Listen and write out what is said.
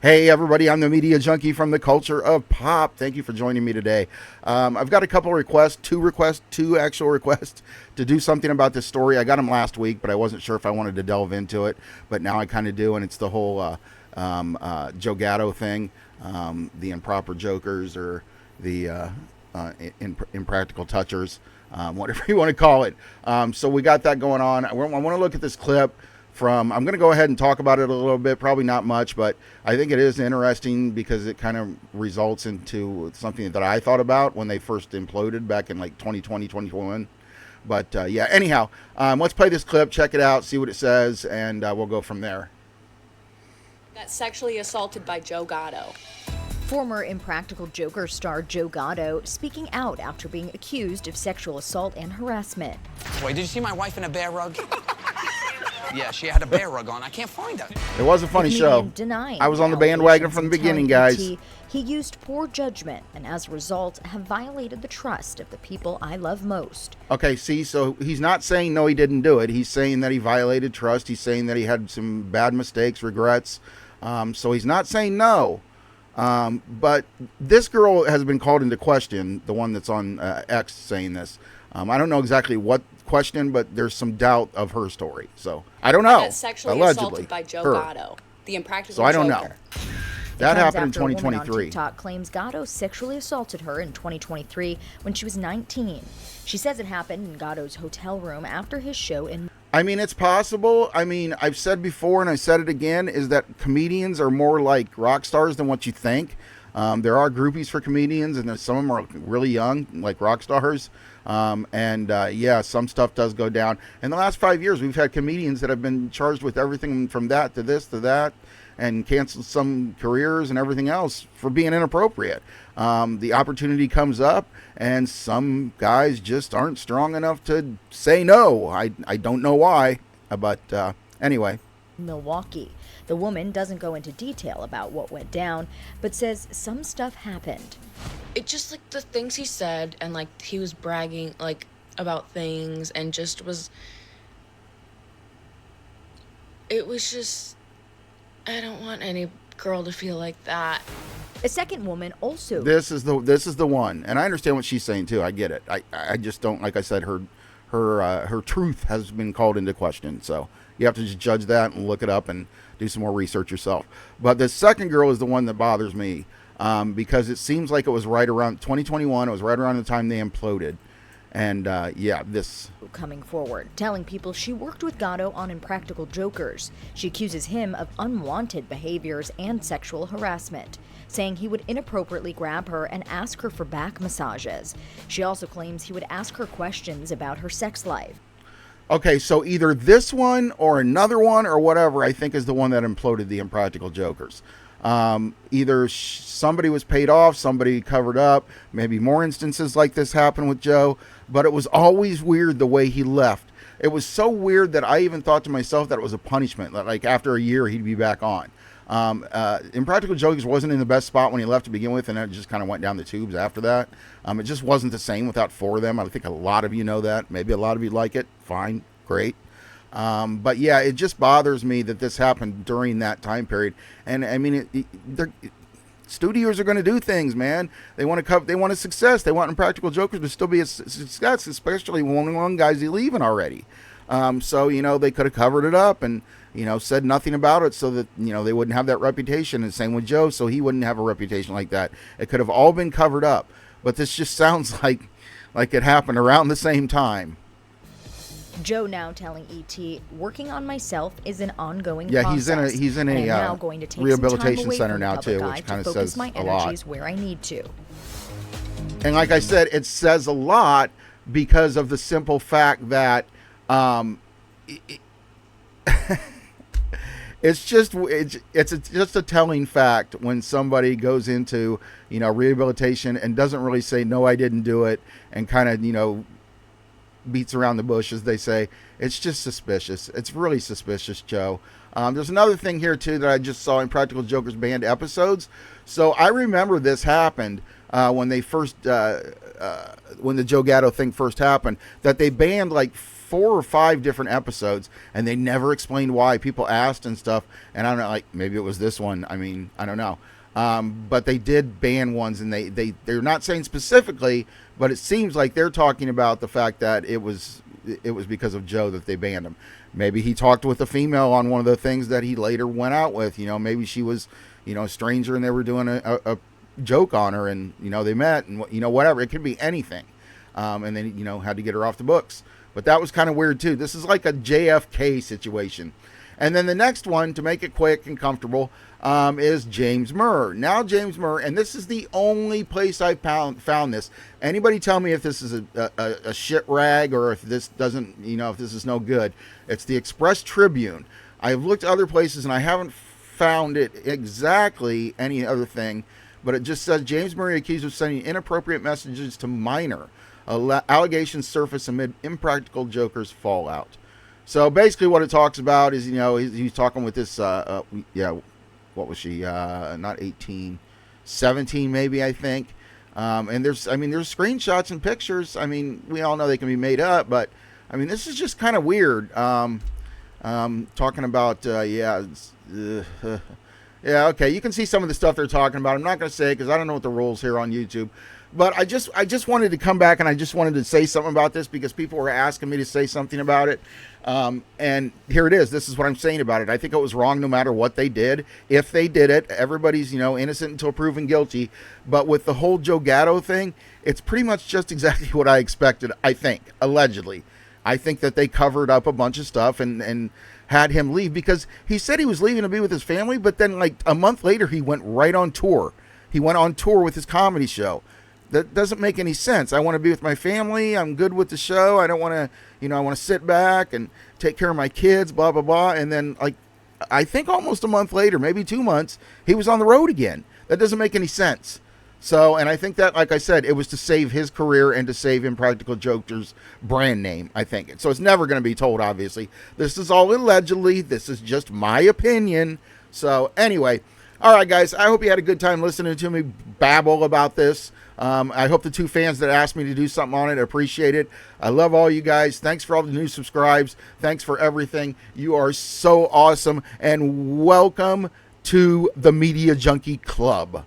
Hey everybody, I'm the media junkie from the culture of pop. Thank you for joining me today. I've got a couple of requests, two actual requests to do something about this story. I got them last week, but I wasn't sure if I wanted to delve into it. But now I kind of do, and it's the whole Joe Gatto thing, the improper jokers or the impractical touchers, whatever you want to call it. So we got that going on. I want to look at this clip. I'm going to go ahead and talk about it a little bit, probably not much, but I think it is interesting because it kind of results into something that I thought about when they first imploded back in like 2020, 2021. But yeah, anyhow, let's play this clip, check it out, see what it says, and we'll go from there. Got sexually assaulted by Joe Gatto. Former Impractical Joker star Joe Gatto speaking out after being accused of sexual assault and harassment. Wait, did you see my wife in a bear rug? Yeah, she had a bear rug on. I can't find her. It was a funny show. I was on the bandwagon from the beginning, guys. He used poor judgment and as a result have violated the trust of the people I love most. Okay, see, so he's not saying no, he didn't do it. He's saying that he violated trust. He's saying that he had some bad mistakes, regrets. So he's not saying no. But this girl has been called into question, the one that's on X saying this. I don't know exactly what question, but there's some doubt of her story. So I don't know. Sexually allegedly assaulted by Joe Gatto, the impractical So I don't joker. know. That happened in After a woman 2023. on TikTok claims Gatto sexually assaulted her in 2023 when she was 19. She says it happened in Gatto's hotel room after his show in. I mean, it's possible. I mean, I've said before, and I said it again, is that comedians are more like rock stars than what you think. There are groupies for comedians, and some of them are really young, like rock stars. Yeah, some stuff does go down. In the last 5 years, we've had comedians that have been charged with everything from that to this to that, and canceled some careers and everything else for being inappropriate. The opportunity comes up, and some guys just aren't strong enough to say no. I don't know why, but anyway. Milwaukee. The woman doesn't go into detail about what went down, but says some stuff happened. It just like the things he said and like he was bragging like about things and just was it was just I don't want any girl to feel like that. A second woman also. This is the one, and I understand what she's saying too. I get it. I just don't, like I said, her truth has been called into question. So you have to just judge that and look it up and do some more research yourself. But the second girl is the one that bothers me because it seems like it was right around 2021. It was right around the time they imploded. And yeah, this coming forward, telling people she worked with Gatto on Impractical Jokers. She accuses him of unwanted behaviors and sexual harassment, saying he would inappropriately grab her and ask her for back massages. She also claims he would ask her questions about her sex life. Okay, so either this one or another one or whatever, I think is the one that imploded the Impractical Jokers. Either somebody was paid off, somebody covered up, maybe more instances like this happened with Joe, but it was always weird the way he left. It was so weird that I even thought to myself that it was a punishment, that like after a year he'd be back on. Impractical Jokers wasn't in the best spot when he left to begin with, and it just kind of went down the tubes after that. It just wasn't the same without four of them. I think a lot of you know that. Maybe a lot of you like it. Fine, great. But yeah, it just bothers me that this happened during that time period. And I mean, studios are going to do things, man. They want a success. They want Impractical Jokers to still be a success, especially when one guy's leaving already. So, you know, they could have covered it up and, you know, said nothing about it so that, you know, they wouldn't have that reputation. And same with Joe, so he wouldn't have a reputation like that. It could have all been covered up. But this just sounds like it happened around the same time. Joe now telling ET, working on myself is an ongoing process. Yeah, he's in a now going to take rehabilitation some time away center from now the public too, eye which kind to of focus says my a lot. energies where I need to. And like I said, it says a lot because of the simple fact that it's just a telling fact when somebody goes into, you know, rehabilitation and doesn't really say no, I didn't do it, and kind of, you know, beats around the bush, as they say. It's just suspicious. It's really suspicious, Joe. There's another thing here too that I just saw in Practical Jokers banned episodes. So I remember this happened when they first when the Joe Gatto thing first happened, that they banned like 4 or 5 different episodes, and they never explained why. People asked and stuff, and I don't know, like maybe it was this one. I mean, I don't know. But they did ban ones, and they're not saying specifically, but it seems like they're talking about the fact that it was because of Joe that they banned him. Maybe he talked with a female on one of the things that he later went out with. Maybe she was, a stranger, and they were doing a joke on her, and they met, and whatever. It could be anything. And then had to get her off the books. But that was kind of weird too. This is like a JFK situation. And then the next one, to make it quick and comfortable, is James Murr. Now James Murr, and this is the only place I found this. Anybody tell me if this is a shit rag, or if this doesn't, if this is no good. It's the Express Tribune. I've looked at other places and I haven't found it exactly any other thing, but it just says James Murray accused of sending inappropriate messages to minor. Allegations surface amid Impractical Jokers fallout. So basically what it talks about is, he's talking with this, what was she? Not 18, 17 maybe, I think. And there's screenshots and pictures. I mean, we all know they can be made up, but I mean, this is just kind of weird. Talking about, yeah, okay. You can see some of the stuff they're talking about. I'm not going to say it because I don't know what the rules here on YouTube. But I just wanted to come back, and I just wanted to say something about this because people were asking me to say something about it. And here it is. This is what I'm saying about it. I think it was wrong no matter what they did. If they did it, everybody's, innocent until proven guilty. But with the whole Joe Gatto thing, it's pretty much just exactly what I expected, I think, allegedly. I think that they covered up a bunch of stuff and had him leave because he said he was leaving to be with his family, but then like a month later, he went right on tour. He went on tour with his comedy show. That doesn't make any sense. I want to be with my family. I'm good with the show. I don't want to, I want to sit back and take care of my kids, blah, blah, blah. And then, like, I think almost a month later, maybe 2 months, he was on the road again. That doesn't make any sense. So, and I think that, like I said, it was to save his career and to save Impractical Jokers' brand name, I think. So it's never going to be told, obviously. This is all allegedly. This is just my opinion. So, anyway. All right, guys, I hope you had a good time listening to me babble about this. I hope the 2 fans that asked me to do something on it appreciate it. I love all you guys. Thanks for all the new subscribes. Thanks for everything. You are so awesome. And welcome to the Media Junkie Club.